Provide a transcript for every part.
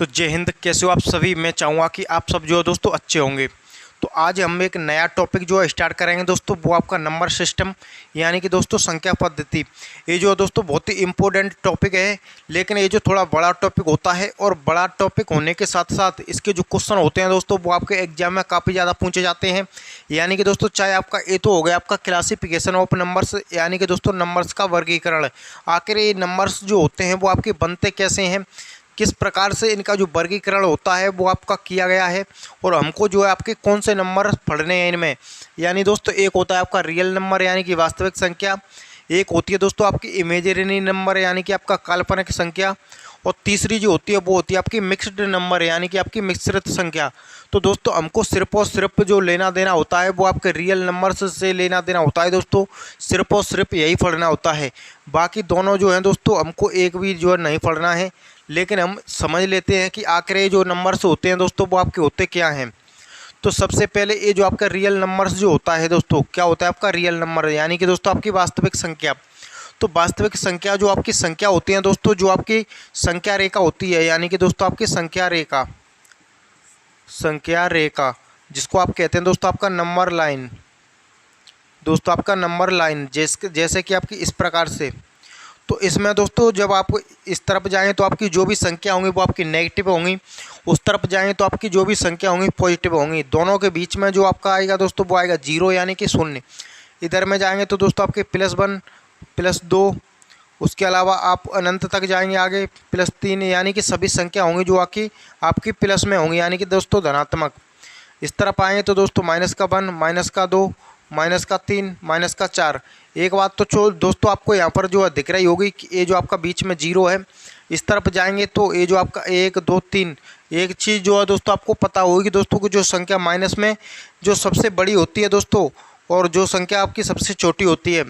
तो जय हिंद। कैसे हो आप सभी। मैं चाहूँगा कि आप सब जो है दोस्तों अच्छे होंगे। तो आज हम एक नया टॉपिक जो है स्टार्ट करेंगे दोस्तों, वो आपका नंबर सिस्टम यानी कि दोस्तों संख्या पद्धति। ये जो है दोस्तों बहुत ही इम्पोर्टेंट टॉपिक है, लेकिन ये जो थोड़ा बड़ा टॉपिक होता है और बड़ा टॉपिक होने के साथ साथ इसके जो क्वेश्चन होते हैं दोस्तों वो आपके एग्जाम में काफ़ी ज़्यादा पूछे जाते हैं। यानी कि दोस्तों चाहे आपका ये तो हो गया आपका क्लासिफिकेशन ऑफ नंबर्स, यानी कि दोस्तों नंबर्स का वर्गीकरण। आखिर ये नंबर्स जो होते हैं वो आपके बनते कैसे हैं, किस प्रकार से इनका जो वर्गीकरण होता है वो आपका किया गया है, और हमको जो है आपके कौन से नंबर पढ़ने हैं इनमें। यानी दोस्तों एक होता है आपका रियल नंबर यानी कि वास्तविक संख्या, एक होती है दोस्तों आपकी इमेजिनरी नंबर यानी कि आपका काल्पनिक संख्या, और तीसरी जो होती है वो होती है आपकी मिक्स्ड नंबर यानी कि आपकी मिश्रित संख्या। तो दोस्तों हमको सिर्फ और सिर्फ जो लेना देना होता है वो आपके रियल नंबर्स से लेना देना होता है दोस्तों, सिर्फ और सिर्फ यही पढ़ना होता है। बाकी दोनों जो हैं दोस्तों हमको एक भी जो है नहीं पढ़ना है, लेकिन हम समझ लेते हैं कि आखिर ये जो नंबर्स होते हैं दोस्तों वो आपके होते क्या हैं। तो सबसे पहले ये जो आपका रियल नंबर्स जो होता है दोस्तों, क्या होता है आपका रियल नंबर यानी कि दोस्तों आपकी वास्तविक संख्या। तो वास्तविक संख्या जो आपकी संख्या होती है दोस्तों, जो आपकी संख्या रेखा होती है यानी कि दोस्तों आपकी संख्या रेखा जिसको आप कहते हैं दोस्तों आपका नंबर लाइन। दोस्तों आपका नंबर लाइन जैसे कि आपकी इस प्रकार से। तो इसमें दोस्तों जब आप इस तरफ जाएं तो आपकी जो भी संख्या होंगी वो आपकी नेगेटिव होंगी, उस तरफ जाएं तो आपकी जो भी संख्या होंगी पॉजिटिव होंगी। दोनों के बीच में जो आपका आएगा दोस्तों वो आएगा जीरो यानी कि शून्य। इधर में जाएंगे तो दोस्तों आपके +1 +2, उसके अलावा आप अनंत तक जाएंगे आगे +3, यानी कि सभी संख्या होंगी जो आपकी प्लस में होंगी यानी कि दोस्तों धनात्मक। इस तरफ आएँ तो दोस्तों -1 -2 -3 -4। एक बात तो दोस्तों आपको यहाँ पर जो है दिख रही होगी कि ये जो आपका बीच में जीरो है। इस तरफ जाएंगे तो ये जो आपका 1 2 3, एक चीज़ जो है दोस्तों आपको पता होगी दोस्तों कि जो संख्या माइनस में जो सबसे बड़ी होती है दोस्तों, और जो संख्या आपकी सबसे छोटी होती है।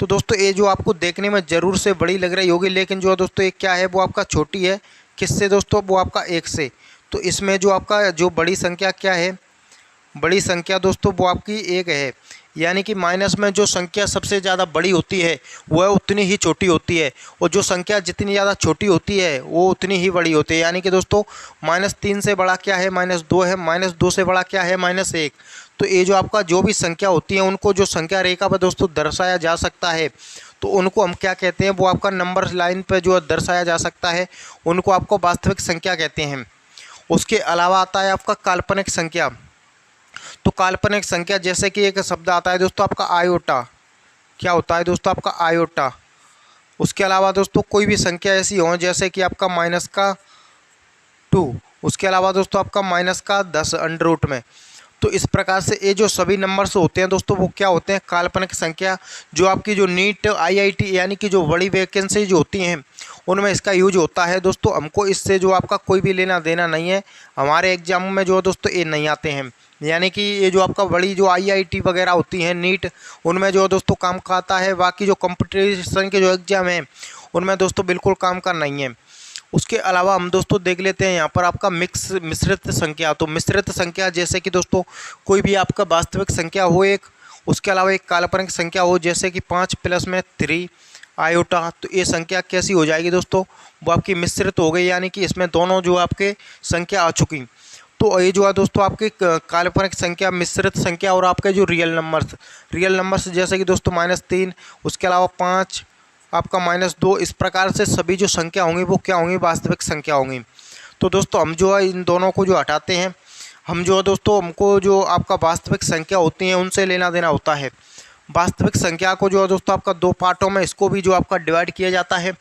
तो दोस्तों ये जो आपको देखने में ज़रूर से बड़ी लग रही होगी, लेकिन जो है दोस्तों ये क्या है वो आपका छोटी है। किससे दोस्तों, वो आपका 1 से। तो इसमें जो आपका जो बड़ी संख्या क्या है, बड़ी संख्या दोस्तों वो आपकी 1 है। यानी कि माइनस में जो संख्या सबसे ज़्यादा बड़ी होती है वह उतनी ही छोटी होती है, और जो संख्या जितनी ज़्यादा छोटी होती है वो उतनी ही बड़ी होती है। यानी कि दोस्तों -3 से बड़ा क्या है, -2 है, -2 से बड़ा क्या है, -1। तो ये जो आपका जो भी संख्या होती है उनको जो संख्या रेखा पर दोस्तों दर्शाया जा सकता है, तो उनको हम क्या कहते हैं, वो आपका नंबर लाइन पर जो दर्शाया जा सकता है उनको आपको वास्तविक संख्या कहते हैं। उसके अलावा आता है आपका काल्पनिक संख्या। तो काल्पनिक संख्या जैसे कि एक शब्द आता है दोस्तों आपका आयोटा। क्या होता है दोस्तों आपका आयोटा। उसके अलावा दोस्तों कोई भी संख्या ऐसी हो जैसे कि आपका -2, उसके अलावा दोस्तों आपका -10 अंडर रूट में। तो इस प्रकार से ये जो सभी नंबर्स होते हैं दोस्तों वो क्या होते हैं, काल्पनिक संख्या। जो आपकी जो नीट IIT यानी कि जो बड़ी वैकेंसी जो होती हैं उनमें इसका यूज होता है दोस्तों। हमको इससे जो आपका कोई भी लेना देना नहीं है, हमारे एग्जाम में जो है दोस्तों ये नहीं आते हैं। यानी कि ये जो आपका बड़ी जो IIT वगैरह होती हैं नीट, उनमें जो दोस्तों काम का आता है। बाकी जो कंपटीशन के जो एग्ज़ाम हैं उनमें दोस्तों बिल्कुल काम का नहीं है। उसके अलावा हम दोस्तों देख लेते हैं यहाँ पर आपका मिश्रित संख्या। तो मिश्रित संख्या जैसे कि दोस्तों कोई भी आपका वास्तविक संख्या हो एक, उसके अलावा एक काल्पनिक संख्या हो जैसे कि 5 + 3 आयोटा। तो ये संख्या कैसी हो जाएगी दोस्तों, वो आपकी मिश्रित हो गई, यानी कि इसमें दोनों जो आपके संख्या आ चुकी। तो ये जो है दोस्तों आपकी काल्पनिक संख्या, मिश्रित संख्या, और आपके जो रियल नंबर्स जैसे कि दोस्तों -3, उसके अलावा 5, आपका -2, इस प्रकार से सभी जो संख्या होंगी वो क्या होंगी, वास्तविक संख्या होंगी। तो दोस्तों हम जो है इन दोनों को जो हटाते हैं, हम जो है दोस्तों हमको जो आपका वास्तविक संख्या होती हैं उनसे लेना देना होता है। वास्तविक संख्या को जो है दोस्तों आपका 2 पार्टों में इसको भी जो आपका डिवाइड किया जाता है।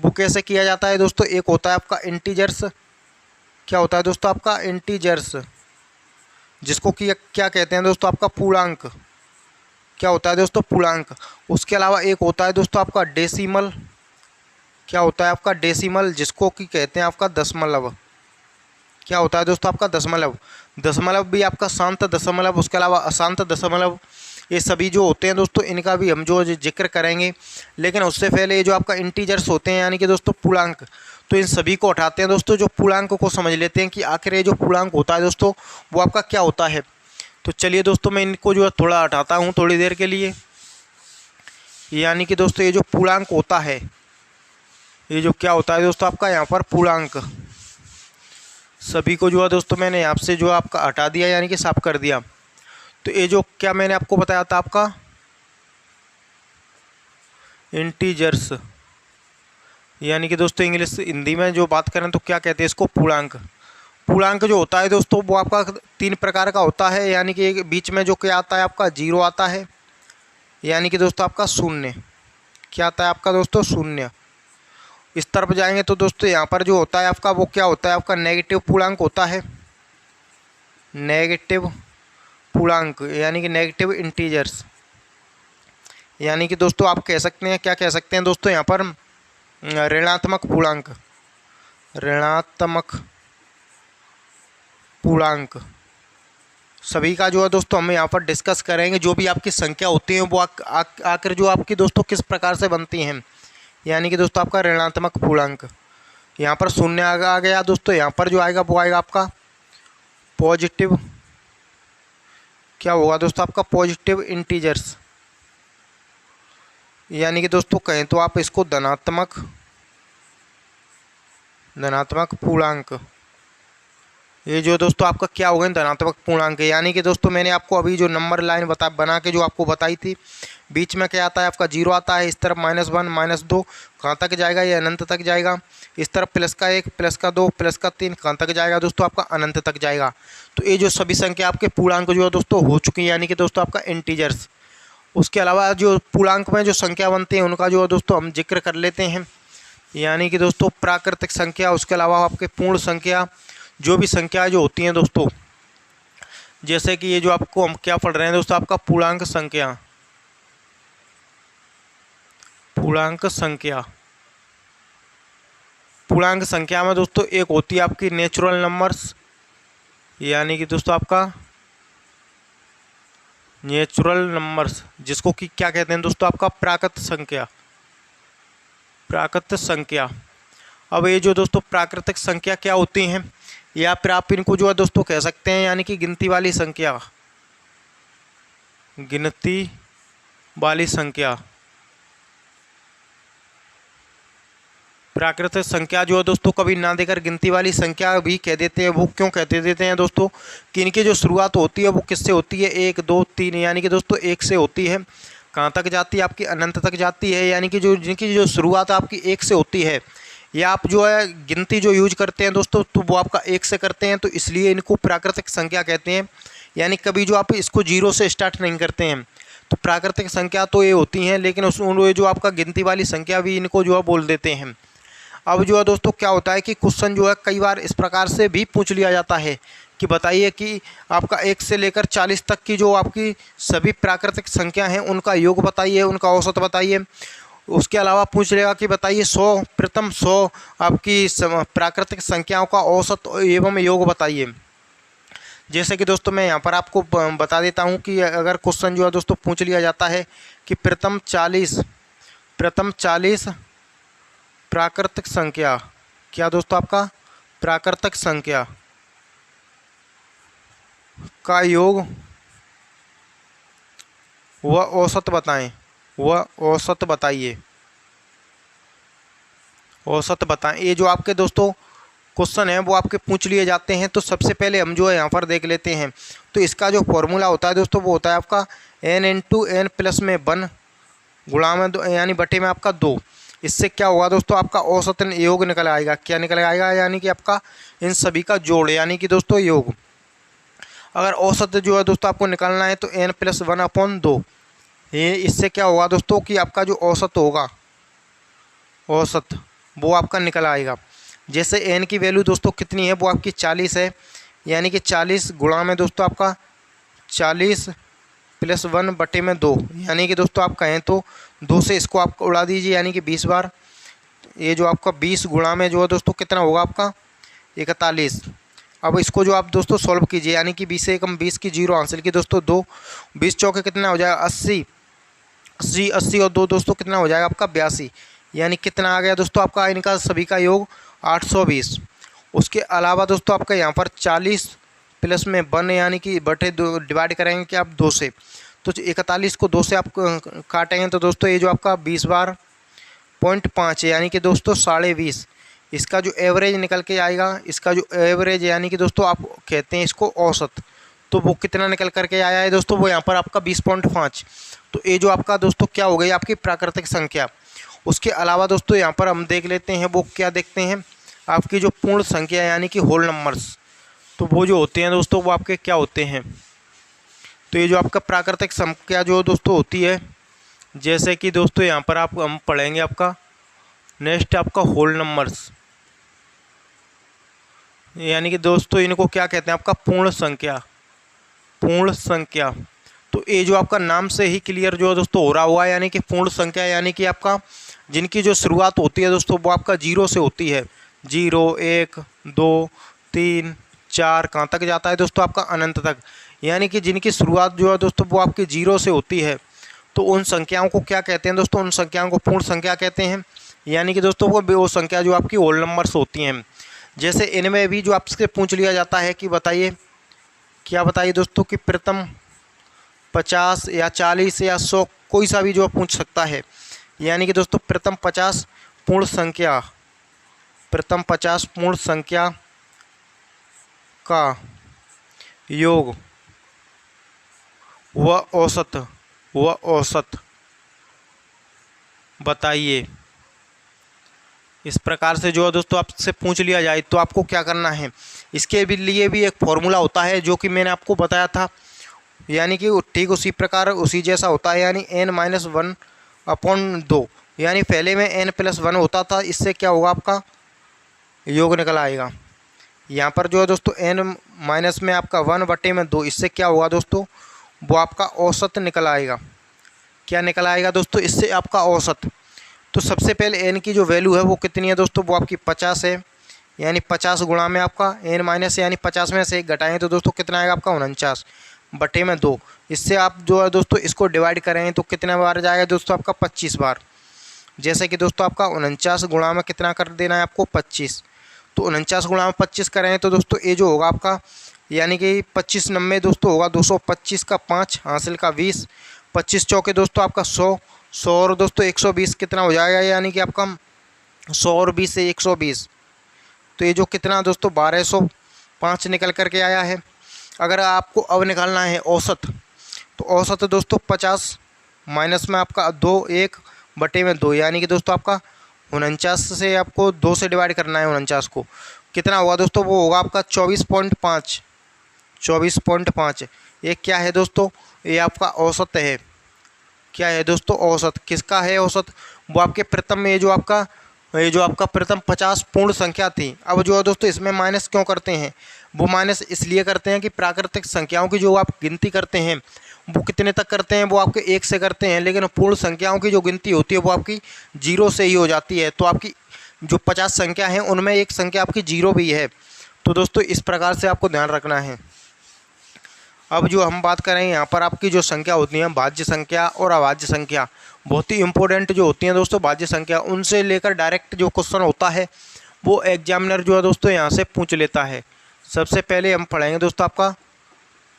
वो कैसे किया जाता है दोस्तों, एक होता है आपका इंटीजर्स। क्या होता है दोस्तों आपका इंटीजर्स, जिसको कि क्या कहते हैं दोस्तों आपका पूर्णांक। क्या होता है दोस्तों पूर्णांक। उसके अलावा एक होता है दोस्तों आपका डेसिमल। क्या होता है आपका डेसिमल, जिसको कि कहते हैं आपका दशमलव। क्या होता है दोस्तों आपका दशमलव भी आपका शांत दशमलव, उसके अलावा अशांत दशमलव, ये सभी जो होते हैं दोस्तों इनका भी हम जो जिक्र करेंगे। लेकिन उससे पहले ये जो आपका इंटीजर्स होते हैं यानी कि दोस्तों पूर्णांक, तो इन सभी को हटाते हैं दोस्तों। जो पूर्णांक को समझ लेते हैं कि आखिर ये जो पूर्णांक होता है दोस्तों वो आपका क्या होता है। तो चलिए दोस्तों मैं इनको जो है थोड़ा हटाता हूँ थोड़ी देर के लिए। यानी कि दोस्तों ये जो पूर्णांक होता है, ये जो क्या होता है दोस्तों आपका यहाँ पर पूर्णांक, सभी को जो है दोस्तों मैंने यहाँ से जो है आपका हटा दिया, यानी कि साफ कर दिया। तो ये जो क्या मैंने आपको बताया था आपका इंटीजर्स, यानी कि दोस्तों इंग्लिश हिंदी में जो बात करें तो क्या कहते हैं इसको, पूर्णांक। पूर्णांक जो होता है दोस्तों वो आपका 3 प्रकार का होता है, यानी कि एक बीच में जो क्या आता है आपका 0 आता है, यानी कि दोस्तों आपका शून्य। क्या आता है आपका दोस्तों, शून्य। इस तरफ जाएंगे तो दोस्तों यहाँ पर जो होता है आपका वो क्या होता है आपका नेगेटिव पूर्णांक होता है, नेगेटिव पूर्णांक, यानी कि नेगेटिव इंटीजर्स। यानी कि दोस्तों आप कह सकते हैं, क्या कह सकते हैं दोस्तों यहाँ पर ऋणात्मक पूर्णांक, ऋणात्मक पूर्णांक। सभी का जो है दोस्तों हम यहाँ पर डिस्कस करेंगे। जो भी आपकी संख्या होती है वो आखिर जो आपकी दोस्तों किस प्रकार से बनती हैं, यानी कि दोस्तों आपका ऋणात्मक पूर्णांक। यहाँ पर शून्य आ गया दोस्तों, यहाँ पर जो आएगा वो आएगा आपका पॉजिटिव, क्या होगा दोस्तों आपका पॉजिटिव इंटीजर्स, यानी कि दोस्तों कहें तो आप इसको धनात्मक पूर्णांक। ये जो दोस्तों आपका क्या होगा धनात्मक पूर्णांक, यानी कि दोस्तों मैंने आपको अभी जो नंबर लाइन बना के जो आपको बताई थी, बीच में क्या आता है आपका 0 आता है, इस तरफ -1 -2 कहाँ तक जाएगा, ये अनंत तक जाएगा। इस तरफ +1 +2 +3 कहाँ तक जाएगा दोस्तों आपका अनंत तक जाएगा। तो ये जो सभी संख्या आपके पूर्णांक जो है दोस्तों हो चुकी है, यानी कि दोस्तों आपका इंटीजर्स। उसके अलावा जो पूर्णांक में जो संख्या बनती है उनका जो है दोस्तों हम जिक्र कर लेते हैं, यानी कि दोस्तों प्राकृतिक संख्या, उसके अलावा आपके पूर्ण संख्या, जो भी संख्याएं जो होती हैं दोस्तों, जैसे कि ये जो आपको हम क्या पढ़ रहे हैं दोस्तों आपका पूर्णांक संख्या, पूर्णांक संख्या। पूर्णांक संख्या में दोस्तों एक होती है आपकी नेचुरल नंबर्स, यानी कि दोस्तों आपका नेचुरल नंबर्स, जिसको कि क्या कहते हैं दोस्तों आपका प्राकृत संख्या, प्राकृत संख्या। अब ये जो दोस्तों प्राकृतिक संख्या क्या होती हैं, या फिर आप इनको जो है दोस्तों कह सकते हैं यानी कि गिनती वाली संख्या, गिनती वाली संख्या। प्राकृतिक संख्या जो है दोस्तों कभी ना देकर गिनती वाली संख्या भी कह देते हैं। वो क्यों कहते देते हैं दोस्तों कि इनकी जो शुरुआत होती है वो किससे होती है, 1 2 3, यानी कि दोस्तों 1 से होती है, कहाँ तक जाती है आपकी अनंत तक जाती है, यानी कि जो जिनकी जो शुरुआत आपकी 1 से होती है, या आप जो है गिनती जो यूज करते हैं दोस्तों तो वो आपका 1 से करते हैं, तो इसलिए इनको प्राकृतिक संख्या कहते हैं। यानी कभी जो आप इसको 0 से स्टार्ट नहीं करते हैं। तो प्राकृतिक संख्या तो ये होती हैं, लेकिन उसमें जो आपका गिनती वाली संख्या भी इनको जो है बोल देते हैं। अब जो है दोस्तों क्या होता है कि क्वेश्चन जो है कई बार इस प्रकार से भी पूछ लिया जाता है कि बताइए कि आपका 1 से लेकर 40 तक की जो आपकी सभी प्राकृतिक संख्या हैं उनका योग बताइए, उनका औसत बताइए। उसके अलावा पूछ लेगा कि बताइए 100 प्रथम 100 आपकी प्राकृतिक संख्याओं का औसत एवं योग बताइए। जैसे कि दोस्तों मैं यहाँ पर आपको बता देता हूँ कि अगर क्वेश्चन जो है दोस्तों पूछ लिया जाता है कि प्रथम 40 प्राकृतिक संख्या, क्या दोस्तों आपका प्राकृतिक संख्या का योग वह औसत बताएं, वह औसत बताइए, औसत बताएं। ये जो आपके दोस्तों क्वेश्चन है वो आपके पूछ लिए जाते हैं। तो सबसे पहले हम जो है यहाँ पर देख लेते हैं। तो इसका जो फॉर्मूला होता है दोस्तों वो होता है आपका n × n + में 1 गुणा में 2 यानी बटे में आपका 2। इससे क्या होगा दोस्तों आपका औसत योग निकल आएगा। क्या निकल आएगा, यानी कि आपका इन सभी का जोड़, यानी कि दोस्तों योग। अगर औसत जो है दोस्तों आपको निकालना है तो n + 1/2, ये इससे क्या होगा दोस्तों कि आपका जो औसत होगा, औसत वो आपका निकल आएगा। जैसे n की वैल्यू दोस्तों कितनी है, वो आपकी 40 है, यानी कि 40 गुणा में दोस्तों आपका 40 + 1/2, यानी कि दोस्तों आप कहें तो 2 से इसको आप उड़ा दीजिए, यानी कि 20 बार। ये जो आपका 20 गुणा में जो है दोस्तों कितना होगा आपका 41। अब इसको जो आप दोस्तों सॉल्व कीजिए, यानी कि 20 से कम 20 की 0 हासिल की दोस्तों 2, 20 चौके कितना हो जाएगा 80, 80 और 2 दोस्तों कितना हो जाएगा आपका 82, यानी कितना आ गया दोस्तों आपका इनका सभी का योग 820। उसके अलावा दोस्तों आपका यहाँ पर 40 + में 1 यानी कि बटे 2 डिवाइड करेंगे कि आप 2 से, तो 41 को 2 से आप काटेंगे तो दोस्तों ये जो आपका 20 बार 0.5 है, यानी कि दोस्तों 20.5, इसका जो एवरेज निकल के आएगा, इसका जो एवरेज यानी कि दोस्तों आप कहते हैं इसको औसत, तो वो कितना निकल करके आया है दोस्तों, वो यहाँ पर आपका 20.5। तो ये जो आपका दोस्तों क्या हो गई आपकी प्राकृतिक संख्या। उसके अलावा दोस्तों यहाँ पर हम देख लेते हैं, वो क्या देखते हैं, आपकी जो पूर्ण संख्या यानी कि होल नंबर्स। तो वो जो होते हैं दोस्तों वो आपके क्या होते हैं, तो ये जो आपका प्राकृतिक संख्या जो दोस्तों होती है, जैसे कि दोस्तों यहाँ पर हम पढ़ेंगे आपका नेक्स्ट आपका होल नंबर्स, यानी कि दोस्तों इनको क्या कहते हैं आपका पूर्ण संख्या। पूर्ण संख्या तो ये जो आपका नाम से ही क्लियर जो है दोस्तों हो रहा हुआ है, यानी कि पूर्ण संख्या यानी कि आपका जिनकी जो शुरुआत होती है दोस्तों वो आपका 0 से होती है। 0 1 2 3 4 कहाँ तक जाता है दोस्तों आपका अनंत तक, यानी कि जिनकी शुरुआत जो है दोस्तों वो आपकी 0 से होती है। तो उन संख्याओं को क्या कहते हैं दोस्तों, उन संख्याओं को पूर्ण संख्या कहते हैं, यानी कि दोस्तों वो संख्या जो आपकी होल नंबर्स होती हैं। जैसे इनमें भी जो आपसे पूछ लिया जाता है कि बताइए, क्या बताइए दोस्तों कि प्रथम 50 या 40 या 100 कोई सा भी जो पूछ सकता है, यानी कि दोस्तों प्रथम 50 पूर्ण संख्या, प्रथम 50 पूर्ण संख्या का योग व औसत बताइए। इस प्रकार से जो है दोस्तों आपसे पूछ लिया जाए तो आपको क्या करना है, इसके भी लिए भी एक फॉर्मूला होता है जो कि मैंने आपको बताया था, यानी कि ठीक उसी प्रकार उसी जैसा होता है, यानी n-1/2, यानी पहले में n+1 होता था, इससे क्या होगा आपका योग निकल आएगा। यहाँ पर जो है दोस्तों n माइनस में आपका 1/2, इससे क्या होगा दोस्तों वो आपका औसत निकल आएगा। क्या निकल आएगा दोस्तों, इससे आपका औसत। तो सबसे पहले n की जो वैल्यू है वो कितनी है दोस्तों, वो आपकी 50 है, यानी 50 गुणा में आपका n माइनस यानी 50 में से 1 घटाएं तो दोस्तों कितना आएगा आपका 49/2। इससे आप जो है दोस्तों इसको डिवाइड करें तो कितने बार जाएगा दोस्तों आपका 25 बार। जैसे कि दोस्तों आपका 49 गुणा में कितना कर देना है आपको 25, तो 49 गुणा में 25 करें तो दोस्तों ये जो होगा आपका, यानी कि 25 90 दोस्तों होगा 225 का 5 हासिल का 20, 25 चौके दोस्तों आपका 100 और दोस्तों 120 कितना हो जाएगा, यानी कि आपका 100 और 20 से 120, तो ये जो कितना दोस्तों 1205 निकल करके आया है। अगर आपको अब निकालना है औसत, तो औसत दोस्तों 50 माइनस में आपका 1/2, यानी कि दोस्तों आपका 49 से आपको 2 से डिवाइड करना है 49 को, कितना होगा दोस्तों वो होगा आपका 24.5। ये क्या है दोस्तों, ये आपका औसत है। क्या है दोस्तों औसत, किसका है औसत, वो आपके प्रथम में ये जो आपका प्रथम 50 पूर्ण संख्या थी। अब जो है दोस्तों इसमें माइनस क्यों करते हैं, वो माइनस इसलिए करते हैं कि प्राकृतिक संख्याओं की जो आप गिनती करते हैं वो कितने तक करते हैं, वो आपके 1 से करते हैं, लेकिन पूर्ण संख्याओं की जो गिनती होती है वो आपकी 0 से ही हो जाती है। तो आपकी जो 50 संख्या है उनमें एक संख्या आपकी 0 भी है। तो दोस्तों इस प्रकार से आपको ध्यान रखना है। अब जो हम बात करें यहाँ पर आपकी जो संख्या होती है भाज्य संख्या और अभाज्य संख्या, बहुत ही इंपॉर्टेंट जो होती हैं दोस्तों भाज्य संख्या, उनसे लेकर डायरेक्ट जो क्वेश्चन होता है वो एग्जामिनर जो है दोस्तों यहाँ से पूछ लेता है। सबसे पहले हम पढ़ेंगे दोस्तों आपका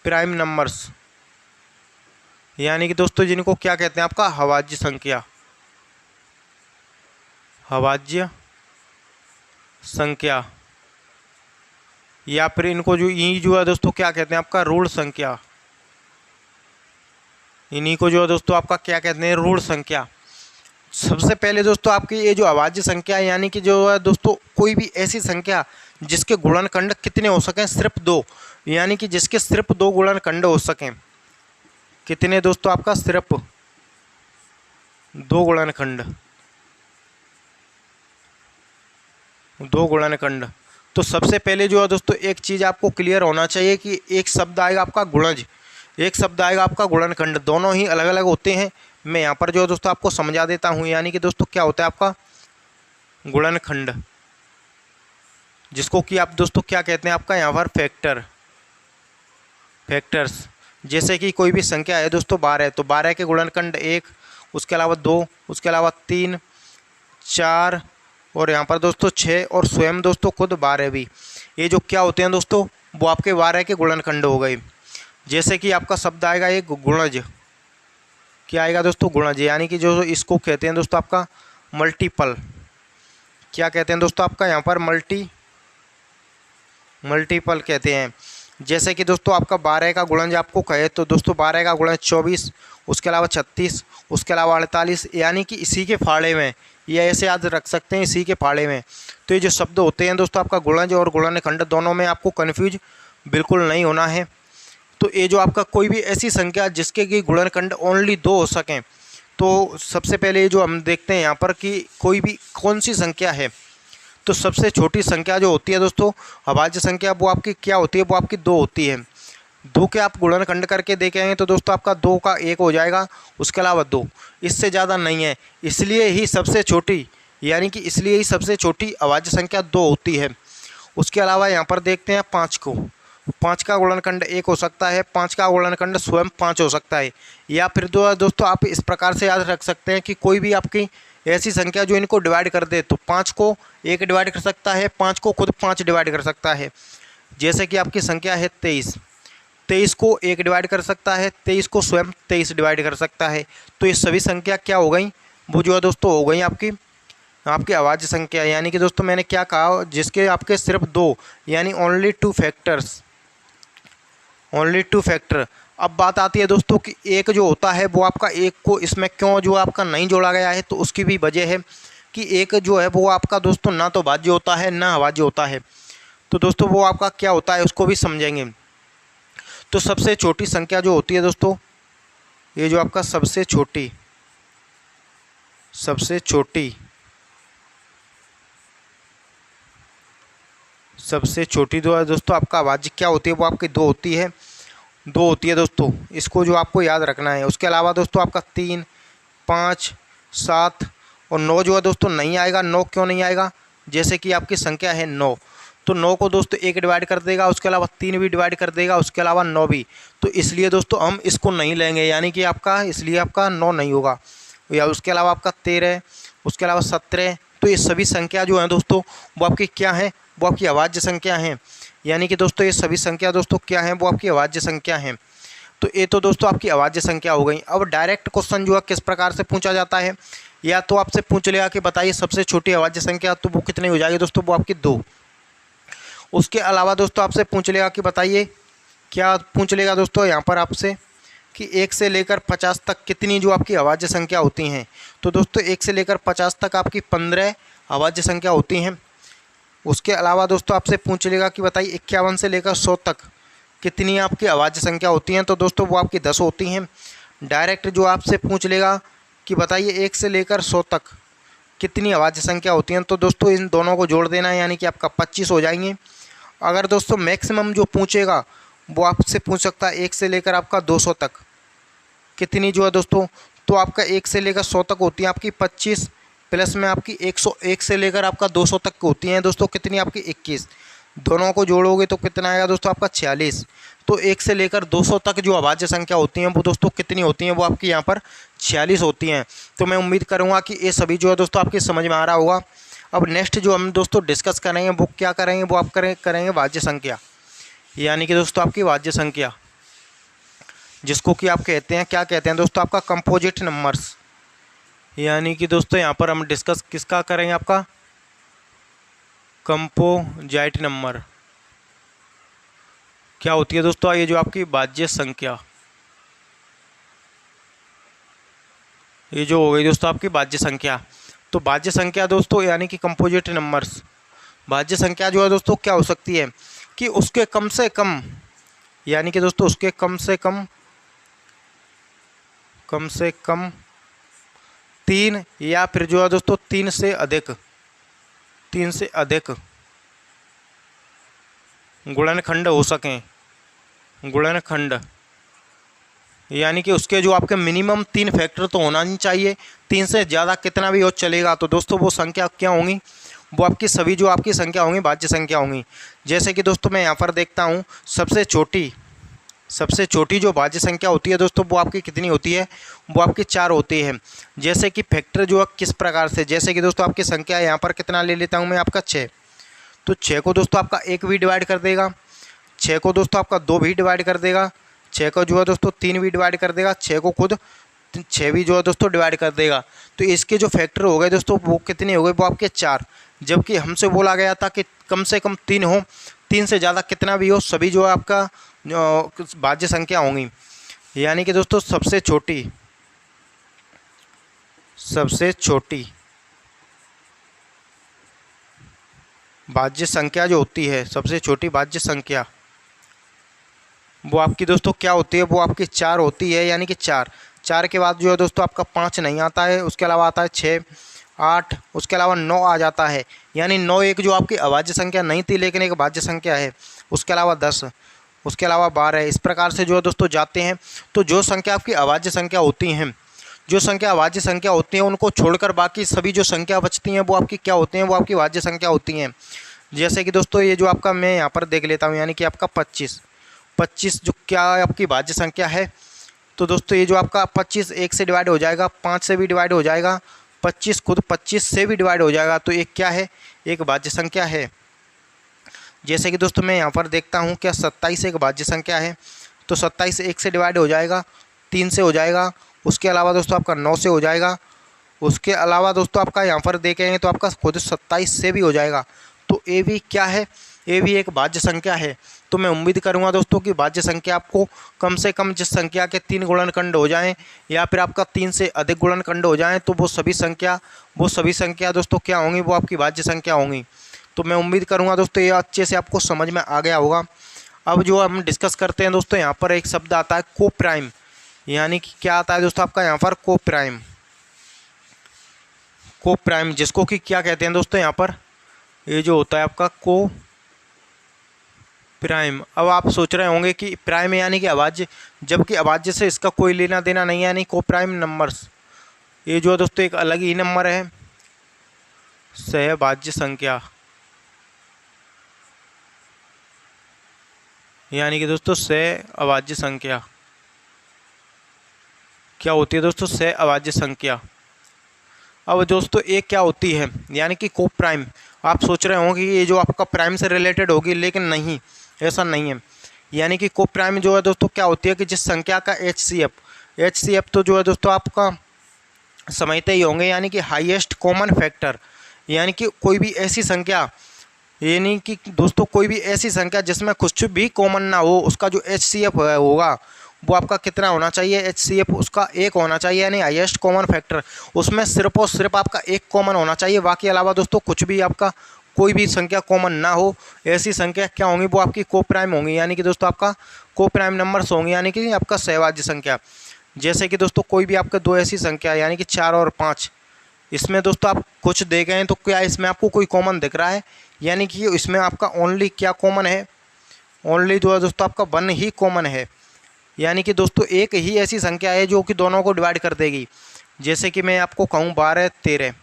प्राइम नंबर्स, यानी कि दोस्तों जिनको क्या कहते हैं आपका अभाज्य संख्या, अभाज्य संख्या, या फिर इनको जो है दोस्तों क्या कहते हैं आपका ऋण संख्या, इन्हीं को जो है दोस्तों आपका क्या कहते हैं ऋण संख्या। सबसे पहले दोस्तों आपकी ये जो अभाज्य संख्या है, यानी कि जो है दोस्तों कोई भी ऐसी संख्या जिसके गुणनखंड कितने हो सकें, सिर्फ 2, यानी कि जिसके सिर्फ 2 गुणनखंड हो सकें। कितने दोस्तों आपका सिर्फ 2 गुणनखंड, 2 गुणनखंड। तो सबसे पहले जो है दोस्तों एक चीज़ आपको क्लियर होना चाहिए कि एक शब्द आएगा आपका गुणज, एक शब्द आएगा आपका गुणनखंड, दोनों ही अलग अलग होते हैं। मैं यहाँ पर जो है दोस्तों आपको समझा देता हूँ, यानी कि दोस्तों क्या होता है आपका गुणनखंड, जिसको कि आप दोस्तों क्या कहते हैं आपका यहाँ पर फैक्टर्स। जैसे कि कोई भी संख्या है दोस्तों 12, तो 12 के गुणनखंड 1, उसके अलावा 2, उसके अलावा 3, 4 और यहाँ पर दोस्तों 6 और स्वयं दोस्तों खुद 12 भी। ये जो क्या होते हैं दोस्तों वो आपके 12 के गुणनखंड हो गए। जैसे कि आपका शब्द आएगा एक गुणज, क्या आएगा दोस्तों गुणज, यानी कि जो इसको कहते हैं दोस्तों आपका मल्टीपल। क्या कहते हैं दोस्तों आपका यहाँ पर मल्टीपल कहते हैं। जैसे कि दोस्तों आपका 12 का गुणज आपको कहे तो दोस्तों 12 का गुणज 24, उसके अलावा 36, उसके अलावा 48, यानी कि इसी के फाड़े में, या ऐसे याद रख सकते हैं इसी के फाड़े में। तो ये जो शब्द होते हैं दोस्तों आपका गुणज और गुणनखंड दोनों में आपको कन्फ्यूज बिल्कुल नहीं होना है। तो ये जो आपका कोई भी ऐसी संख्या जिसके कि गुणनखंड ओनली 2 हो सकें, तो सबसे पहले जो हम देखते हैं यहाँ पर कि कोई भी कौन सी संख्या है। तो सबसे छोटी संख्या जो होती है दोस्तों अभाज्य संख्या, वो आपकी क्या होती है, वो आपकी 2 होती है। 2 के आप गुणनखंड करके देखेंगे तो दोस्तों आपका 2 का 1 हो जाएगा, उसके अलावा 2, इससे ज़्यादा नहीं है। इसलिए ही सबसे छोटी, यानी कि इसलिए ही सबसे छोटी अभाज्य संख्या 2 होती है। उसके अलावा यहाँ पर देखते हैं 5 को। 5 का गुणनखंड 1 हो सकता है, 5 का गुणनखंड स्वयं 5 हो सकता है। या फिर दोस्तों आप इस प्रकार से याद रख सकते हैं कि कोई भी आपकी ऐसी संख्या जो इनको डिवाइड कर दे, तो 5 को 1 डिवाइड कर सकता है, 5 को खुद 5 डिवाइड कर सकता है। जैसे कि आपकी संख्या है 23, 23 को 1 डिवाइड कर सकता है, 23 को स्वयं 23 डिवाइड कर सकता है। तो ये सभी संख्या क्या हो गई, वो जो है दोस्तों हो गई आपकी अभाज्य संख्या। यानी कि दोस्तों मैंने क्या कहा, जिसके आपके सिर्फ 2, यानी ओनली 2 फैक्टर्स, ओनली 2 फैक्टर। अब बात आती है दोस्तों कि एक जो होता है वो आपका एक को इसमें क्यों जो आपका नहीं जोड़ा गया है, तो उसकी भी वजह है कि एक जो है वो आपका दोस्तों ना तो भाज्य होता है ना अभाज्य होता है। तो दोस्तों वो आपका क्या होता है उसको भी समझेंगे। तो सबसे छोटी संख्या जो होती है दोस्तों, ये जो आपका सबसे छोटी जो है दोस्तों आपका अभाज्य क्या होती है, वो आपकी 2 होती है, 2 होती है दोस्तों। इसको जो आपको याद रखना है। उसके अलावा दोस्तों आपका 3, 5, 7 और 9 जो है दोस्तों नहीं आएगा। 9 क्यों नहीं आएगा, जैसे कि आपकी संख्या है 9, तो 9 को दोस्तों 1 डिवाइड कर देगा, उसके अलावा 3 भी डिवाइड कर देगा, उसके अलावा 9 भी। तो इसलिए दोस्तों हम इसको नहीं लेंगे, यानी कि आपका इसलिए आपका 9 नहीं होगा। या उसके अलावा आपका 13, उसके अलावा 17। तो ये सभी संख्या जो है दोस्तों वो आपकी क्या है, वो आपकी अभाज्य संख्या हैं। यानी कि दोस्तों ये सभी संख्या दोस्तों क्या हैं, वो आपकी अभाज्य संख्या हैं। तो ये तो दोस्तों आपकी अभाज्य संख्या हो गई। अब डायरेक्ट क्वेश्चन जो है किस प्रकार से पूछा जाता है, या तो आपसे पूछ लेगा कि बताइए सबसे छोटी अभाज्य संख्या, तो वो कितनी हो जाएगी दोस्तों, वो आपकी 2। उसके अलावा दोस्तों आपसे पूछ लेगा कि बताइए, क्या पूछ लेगा दोस्तों यहाँ पर आपसे कि 1 से लेकर 50 तक कितनी जो आपकी अभाज्य संख्या होती हैं। तो दोस्तों 1 से लेकर 50 तक आपकी 15 अभाज्य संख्या होती हैं। उसके अलावा दोस्तों आपसे पूछ लेगा कि बताइए 51 से लेकर 100 तक कितनी आपकी अभाज्य संख्या होती हैं, तो दोस्तों वो आपकी 10 होती हैं। डायरेक्ट जो आपसे पूछ लेगा कि बताइए 1 से लेकर 100 तक कितनी अभाज्य संख्या होती हैं, तो दोस्तों इन दोनों को जोड़ देना है, यानी कि आपका 25 हो जाएंगे। अगर दोस्तों मैक्सिमम जो पूछेगा वो आपसे पूछ सकता है 1 से लेकर आपका 200 तक कितनी जो है दोस्तों, तो आपका 1 से लेकर 100 तक होती है आपकी 25, प्लस में आपकी 101 से लेकर आपका 200 तक होती हैं दोस्तों कितनी आपकी 21। दोनों को जोड़ोगे तो कितना आएगा दोस्तों आपका 46। तो 1 से लेकर 200 तक जो अभाज्य संख्या होती हैं वो दोस्तों कितनी होती हैं, वो आपकी यहाँ पर 46 होती हैं। तो मैं उम्मीद करूँगा कि ये सभी जो है दोस्तों आपकी समझ में आ रहा होगा। अब नेक्स्ट जो हम दोस्तों डिस्कस करेंगे वो क्या करेंगे, वो आप करेंगे भाज्य संख्या, यानी कि दोस्तों आपकी भाज्य संख्या, जिसको कि आप कहते हैं, क्या कहते हैं दोस्तों आपका कंपोजिट नंबर्स। यानी कि दोस्तों यहाँ पर हम डिस्कस किसका करेंगे, आपका कंपोजाइट नंबर क्या होती है दोस्तों, ये जो आपकी भाज्य संख्या, ये जो हो गई दोस्तों आपकी भाज्य संख्या। तो भाज्य संख्या दोस्तों यानी कि कंपोजिट नंबर्स, भाज्य संख्या जो है दोस्तों क्या हो सकती है कि उसके कम से कम, यानी कि दोस्तों उसके कम से कम 3 या फिर जो है दोस्तों 3 से अधिक गुणनखंड हो सकें। गुणनखंड यानी कि उसके जो आपके मिनिमम 3 फैक्टर तो होना नहीं चाहिए, 3 से ज़्यादा कितना भी हो चलेगा। तो दोस्तों वो संख्या क्या होंगी, वो आपकी सभी जो आपकी संख्या होंगी भाज्य संख्या होंगी। जैसे कि दोस्तों मैं यहाँ पर देखता हूँ सबसे छोटी जो भाज्य संख्या होती है दोस्तों वो आपकी कितनी होती है, वो आपकी 4 होती है। जैसे कि फैक्टर जो है किस प्रकार से, जैसे कि दोस्तों आपकी संख्या यहाँ पर कितना ले लेता हूँ मैं, आपका 6। तो 6 को दोस्तों आपका 1 भी डिवाइड कर देगा, 6 को दोस्तों आपका 2 भी डिवाइड कर देगा, 6 को जो है दोस्तों 3 भी डिवाइड कर देगा, 6 को खुद 6 भी जो है दोस्तों डिवाइड कर देगा। तो इसके जो फैक्टर हो गए दोस्तों वो कितने हो गए, वो आपके 4। जबकि हमसे बोला गया था कि कम से कम 3 हो, 3 से ज़्यादा कितना भी हो सभी जो है आपका भाज्य संख्या होंगी। यानी कि दोस्तों सबसे छोटी भाज्य संख्या जो होती है, सबसे छोटी भाज्य संख्या वो आपकी दोस्तों क्या होती है, वो आपकी 4 होती है। यानी कि 4 के बाद जो है दोस्तों आपका 5 नहीं आता है, उसके अलावा आता है 6, 8, उसके अलावा 9 आ जाता है। यानी 9 एक जो आपकी अभाज्य संख्या नहीं थी लेकिन एक भाज्य संख्या है। उसके अलावा 10, उसके अलावा 12, इस प्रकार से जो है दोस्तों जाते हैं। तो जो संख्या आपकी अभाज्य संख्या होती हैं, जो संख्या अभाज्य संख्या होती हैं उनको छोड़कर बाकी सभी जो संख्या बचती हैं वो आपकी क्या होती हैं, वो आपकी भाज्य संख्या होती हैं। जैसे कि दोस्तों ये जो आपका मैं यहाँ पर देख लेता हूँ, यानी कि आपका 25 जो क्या आपकी भाज्य संख्या है। तो दोस्तों ये जो आपका 25 1 से डिवाइड हो जाएगा, 5 से भी डिवाइड हो जाएगा, 25 खुद 25 से भी डिवाइड हो जाएगा। तो एक क्या है, एक भाज्य संख्या है। जैसे कि दोस्तों मैं यहाँ पर देखता हूँ क्या 27 एक भाज्य संख्या है। तो 27 1 से डिवाइड हो जाएगा, 3 से हो जाएगा, उसके अलावा दोस्तों आपका 9 से हो जाएगा, उसके अलावा दोस्तों आपका यहाँ पर देखेंगे तो आपका खुद 27 से भी हो जाएगा। तो ये भी क्या है, ये भी एक भाज्य संख्या है। तो मैं उम्मीद करूंगा दोस्तों कि भाज्य संख्या आपको कम से कम जिस संख्या के 3 गुणनखंड हो जाएं या फिर आपका 3 से अधिक गुणनखंड हो जाएं तो वो सभी संख्या दोस्तों क्या होंगी, वो आपकी भाज्य संख्या होंगी। तो मैं उम्मीद करूंगा दोस्तों ये अच्छे से आपको समझ में आ गया होगा। अब जो हम डिस्कस करते हैं दोस्तों, यहाँ पर एक शब्द आता है कोप्राइम। यानी कि क्या आता है दोस्तों आपका यहाँ पर कोप्राइम, जिसको कि क्या कहते हैं दोस्तों यहाँ पर, ये जो होता है आपका प्राइम। अब आप सोच रहे होंगे कि प्राइम यानी कि अभाज्य, जबकि अभाज्य से इसका कोई लेना देना नहीं है। यानी कोप्राइम नंबर्स ये जो है दोस्तों एक अलग ही नंबर है, सहभाज्य संख्या। यानी कि दोस्तों सहअभाज्य संख्या क्या होती है दोस्तों, सहअभाज्य संख्या। अब दोस्तों एक क्या होती है, यानी कि कोप्राइम। आप सोच रहे होंगे कि ये जो आपका प्राइम से रिलेटेड होगी, लेकिन नहीं, ऐसा नहीं है। यानी कि कोप्राइम जो है दोस्तों क्या होती है कि जिस संख्या का HCF तो जो है दोस्तों आपका समझते ही होंगे, यानी कि हाईएस्ट कॉमन फैक्टर। यानी कि कोई भी ऐसी संख्या, यानी कि दोस्तों कोई भी ऐसी संख्या जिसमें कुछ भी कॉमन ना हो, उसका जो HCF होगा वो आपका कितना होना चाहिए, HCF उसका 1 होना चाहिए। यानी हाईएस्ट कॉमन फैक्टर, उसमें सिर्फ और सिर्फ आपका 1 कॉमन होना चाहिए। बाकी अलावा दोस्तों कुछ भी आपका कोई भी संख्या कॉमन ना हो, ऐसी संख्या क्या होंगी, वो आपकी कोप्राइम होंगी। यानी कि दोस्तों आपका कोप्राइम नंबर्स होंगे, यानी कि आपका सहभाज्य संख्या। जैसे कि दोस्तों कोई भी आपका 2 ऐसी संख्या, यानी कि 4 और 5, इसमें दोस्तों आप कुछ देखें हैं तो क्या इसमें आपको कोई कॉमन दिख रहा है, यानी कि इसमें आपका ओनली क्या कॉमन है, ओनली जो है दोस्तों आपका 1 ही कॉमन है। यानी कि दोस्तों एक ही ऐसी संख्या है जो कि दोनों को डिवाइड कर देगी। जैसे कि मैं आपको कहूँ 12 13,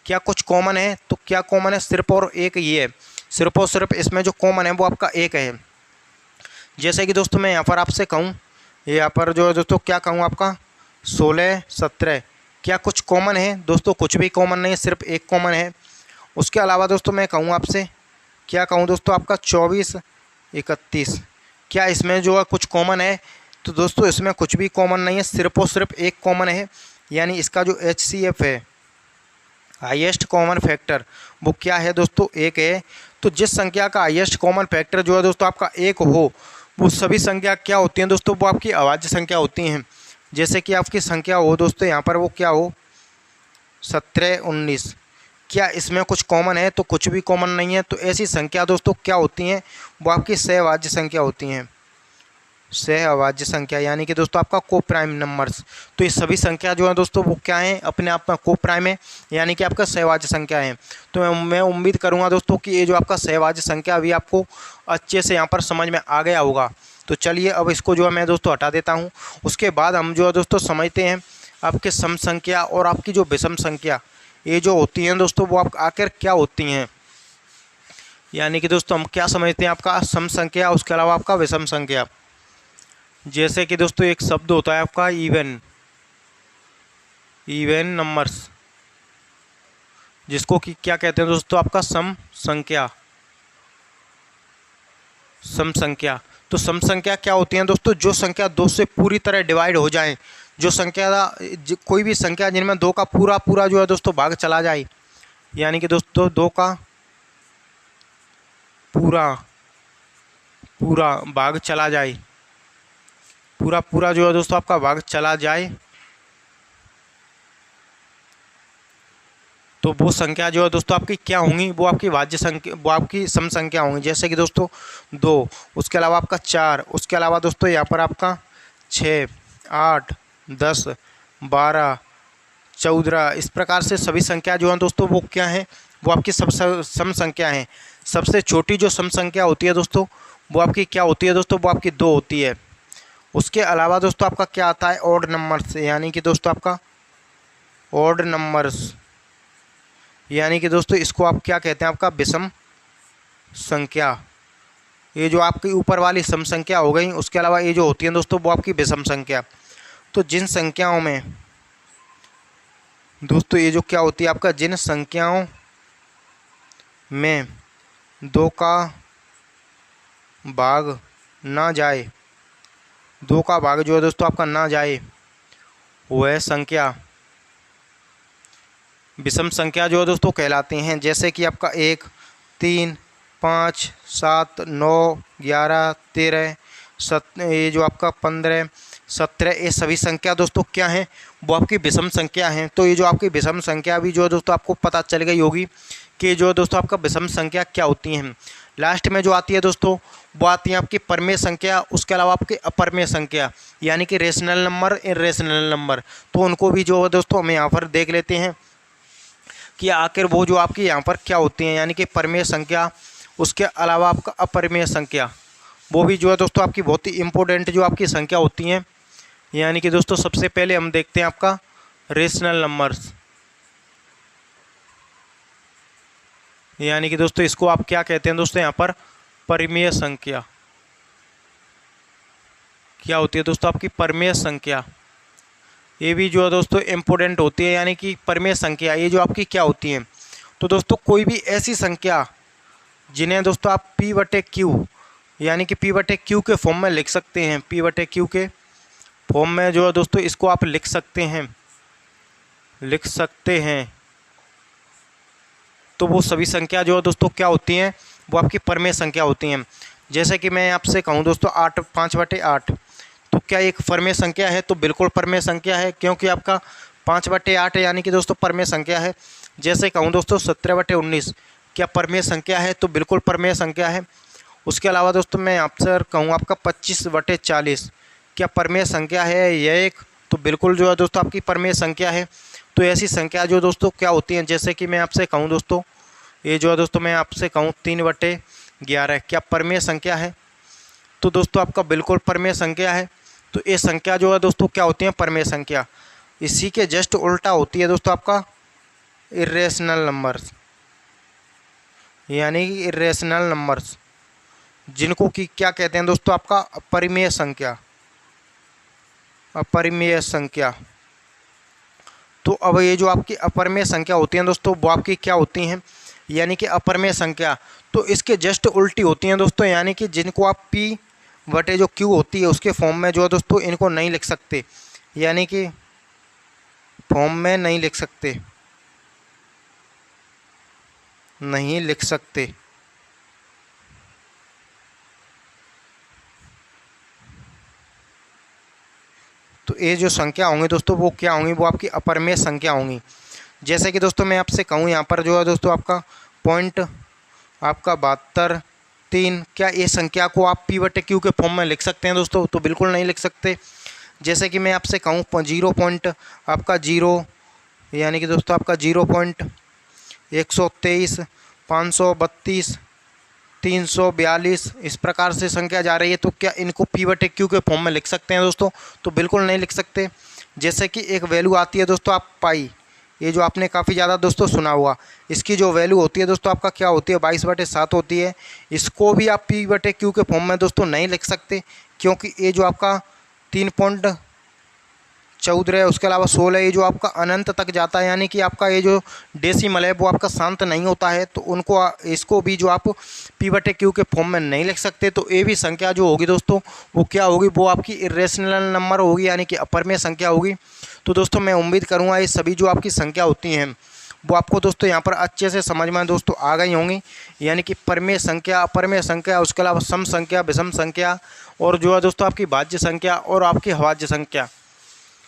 क्या कुछ कॉमन है, तो क्या कॉमन है, सिर्फ और एक ही है, सिर्फ और सिर्फ इसमें जो कॉमन है वो आपका 1 है। जैसे कि दोस्तों मैं यहाँ पर आपसे कहूँ, यहाँ पर जो है दोस्तों क्या कहूँ आपका 16 17, क्या कुछ कॉमन है दोस्तों, कुछ भी कॉमन नहीं है, सिर्फ 1 कॉमन है। उसके अलावा दोस्तों मैं कहूँ आपसे, क्या कहूँ दोस्तों आपका 24 31, क्या इसमें जो है कुछ कॉमन है, तो दोस्तों इसमें कुछ भी कॉमन नहीं है, सिर्फ और सिर्फ 1 कॉमन है। यानी इसका जो HCF है, हाईएस्ट कॉमन फैक्टर, वो क्या है दोस्तों 1 है। तो जिस संख्या का हाईएस्ट कॉमन फैक्टर जो है दोस्तों आपका 1 हो, वो सभी संख्या क्या होती हैं दोस्तों, वो आपकी अभाज्य संख्या होती हैं। जैसे कि आपकी संख्या हो दोस्तों यहाँ पर वो क्या हो 17 19, क्या इसमें कुछ कॉमन है, तो कुछ भी कॉमन नहीं है। तो ऐसी संख्या दोस्तों क्या होती हैं, वो आपकी सहभाज्य संख्या होती हैं, सहअभाज्य संख्या। यानी कि दोस्तों आपका कोप्राइम नंबर्स। तो ये सभी संख्या जो है दोस्तों वो क्या है, अपने आप में कोप्राइम है, यानी कि आपका सहभाज्य संख्या है। तो मैं उम्मीद करूंगा दोस्तों कि ये जो आपका सहभाज्य संख्या अभी आपको अच्छे से यहाँ पर समझ में आ गया होगा। तो चलिए अब इसको जो है मैं दोस्तों हटा देता हूँ। उसके बाद हम जो है दोस्तों समझते हैं आपके सम संख्या और आपकी जो विषम संख्या, ये जो होती हैं दोस्तों वो आप आखिर क्या होती हैं। यानी कि दोस्तों हम क्या समझते हैं आपका सम संख्या, उसके अलावा आपका विषम संख्या। जैसे कि दोस्तों एक शब्द होता है आपका इवन नंबर्स, जिसको कि क्या कहते हैं दोस्तों आपका सम संख्या। तो सम संख्या क्या होती है दोस्तों, जो संख्या 2 से पूरी तरह डिवाइड हो जाए, जो संख्या कोई भी संख्या जिनमें 2 का पूरा जो है दोस्तों भाग चला जाए, यानी कि दोस्तों 2 का पूरा पूरा भाग चला जाए, पूरा पूरा जो है दोस्तों आपका भाग चला जाए, तो वो संख्या जो है दोस्तों आपकी क्या होंगी, वो आपकी भाज्य संख्या, वो आपकी सम संख्या होंगी। जैसे कि दोस्तों 2, उसके अलावा आपका 4, उसके अलावा दोस्तों यहाँ पर आपका 6, 8, 10, 12, 14, इस प्रकार से सभी संख्या जो है दोस्तों वो क्या है, वो आपकी सम संख्या है। सबसे छोटी जो सम संख्या होती है दोस्तों वो आपकी क्या होती है दोस्तों, वो आपकी 2 होती है। उसके अलावा दोस्तों आपका क्या आता है, ऑड नंबर्स, यानी कि दोस्तों आपका ऑड नंबर्स, यानी कि दोस्तों इसको आप क्या कहते हैं, आपका विषम संख्या। ये जो आपकी ऊपर वाली सम संख्या हो गई, उसके अलावा ये जो होती है दोस्तों वो आपकी विषम संख्या। तो जिन संख्याओं में दोस्तों ये जो क्या होती है आपका, जिन संख्याओं में 2 का भाग ना जाए, 2 का भाग जो है दोस्तों आपका ना जाए, वह संख्या विषम संख्या जो है दोस्तों कहलाती हैं। जैसे कि आपका 1, 3, 5, 7, 9, 11, 13, ये जो आपका 15, 17, ये सभी संख्या दोस्तों क्या हैं, वो आपकी विषम संख्या हैं। तो ये जो आपकी विषम संख्या भी जो है दोस्तों आपको पता चल गई होगी कि जो है दोस्तों आपका विषम संख्या क्या होती हैं। लास्ट में जो आती है दोस्तों वो आती है आपकी परमेय संख्या, उसके अलावा आपकी अपरमेय संख्या, यानी कि रेशनल नंबर, इरेशनल नंबर। तो उनको भी जो है दोस्तों हम यहाँ पर देख लेते हैं कि आखिर वो जो आपकी यहाँ पर क्या होती हैं, यानी कि परमेय संख्या, उसके अलावा आपका अपरमेय संख्या, वो भी जो है दोस्तों आपकी बहुत ही इम्पोर्टेंट जो आपकी संख्या होती हैं। यानी कि दोस्तों सबसे पहले हम देखते हैं आपका रेशनल नंबर्स, यानी कि दोस्तों इसको आप क्या कहते हैं दोस्तों, यहाँ पर परिमेय संख्या। क्या होती है दोस्तों आपकी परमेय संख्या, ये भी जो है दोस्तों इम्पोर्टेंट होती है। यानी कि परमेय संख्या ये जो आपकी क्या होती हैं, तो दोस्तों कोई भी ऐसी संख्या जिन्हें दोस्तों आप P/Q, यानी कि P/Q के फॉर्म में लिख सकते हैं, P/Q के फॉर्म में जो है दोस्तों इसको आप लिख सकते हैं, तो वो सभी संख्या जो है दोस्तों क्या होती हैं, वो आपकी परमेय संख्या होती हैं। जैसे कि मैं आपसे कहूँ दोस्तों 8, 5/8, तो क्या एक परमेय संख्या है, तो बिल्कुल परमेय संख्या है, क्योंकि आपका 5/8 यानी कि दोस्तों परमेय संख्या है। जैसे कहूँ दोस्तों 17/19, क्या परमेय संख्या है, तो बिल्कुल परमेय संख्या है। उसके अलावा दोस्तों मैं आपसे कहूँ आपका 25/40, क्या परमेय संख्या है यह एक, तो बिल्कुल जो है दोस्तों आपकी परमेय संख्या है। तो ऐसी संख्या जो दोस्तों क्या होती हैं, जैसे कि मैं आपसे कहूँ दोस्तों, ये जो है दोस्तों मैं आपसे कहूँ 3/11, क्या परमेय संख्या है, तो दोस्तों आपका बिल्कुल परमेय संख्या है। तो ये संख्या जो है दोस्तों क्या होती है, परमेय संख्या। इसी के जस्ट उल्टा होती है दोस्तों आपका इरेशनल नंबर्स, यानी कि इरेशनल नंबर्स, जिनको कि क्या कहते हैं दोस्तों, आपका अपरिमेय संख्या, अपरिमेय संख्या। तो अब ये जो आपकी अपरिमेय संख्या होती हैं दोस्तों वो आपकी क्या होती हैं, यानी कि अपरिमेय संख्या, तो इसके जस्ट उल्टी होती हैं दोस्तों, यानी कि जिनको आप P/Q होती है उसके फॉर्म में जो है दोस्तों इनको नहीं लिख सकते, यानी कि फॉर्म में नहीं लिख सकते, नहीं लिख सकते। तो ये जो संख्या होंगी दोस्तों वो क्या होंगी, वो आपकी अपरिमेय संख्या होंगी। जैसे कि दोस्तों मैं आपसे कहूँ यहाँ पर जो है दोस्तों आपका पॉइंट आपका 72.3, क्या ये संख्या को आप P/Q के फॉर्म में लिख सकते हैं दोस्तों, तो बिल्कुल नहीं लिख सकते। जैसे कि मैं आपसे कहूँ 0.0, यानी कि दोस्तों आपका 0.123, 532, 342, इस प्रकार से संख्या जा रही है, तो क्या इनको P/Q के फॉर्म में लिख सकते हैं दोस्तों, तो बिल्कुल नहीं लिख सकते। जैसे कि एक वैल्यू आती है दोस्तों आप पाई, ये जो आपने काफ़ी ज़्यादा दोस्तों सुना हुआ, इसकी जो वैल्यू होती है दोस्तों आपका क्या होती है, 22/7 होती है। इसको भी आप P/Q के फॉर्म में दोस्तों नहीं लिख सकते, क्योंकि ये जो आपका 3.14 है, उसके अलावा 16, ये जो आपका अनंत तक जाता है, यानी कि आपका ये जो डेसिमल है वो आपका शांत नहीं होता है, तो उनको इसको भी जो आप P/Q के फॉर्म में नहीं लिख सकते। तो ये भी संख्या जो होगी दोस्तों वो क्या होगी, वो आपकी इरेशनल नंबर होगी, यानी कि अपरिमेय संख्या होगी। तो दोस्तों मैं उम्मीद करूँगा ये सभी जो आपकी संख्या होती हैं वो आपको दोस्तों यहाँ पर अच्छे से समझ में दोस्तों आ गई होंगी। यानी कि परिमेय संख्या, अपरिमेय संख्या, उसके अलावा सम संख्या, विषम संख्या और जो है दोस्तों आपकी भाज्य संख्या और आपकी अभाज्य संख्या।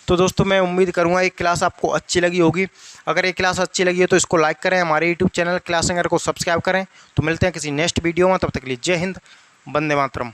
तो दोस्तों मैं उम्मीद करूंगा ये क्लास आपको अच्छी लगी होगी। अगर ये क्लास अच्छी लगी है तो इसको लाइक करें, हमारे यूट्यूब चैनल क्लास सिंगर को सब्सक्राइब करें। तो मिलते हैं किसी नेक्स्ट वीडियो में, तब तक के लिए जय हिंद, वंदे मातरम।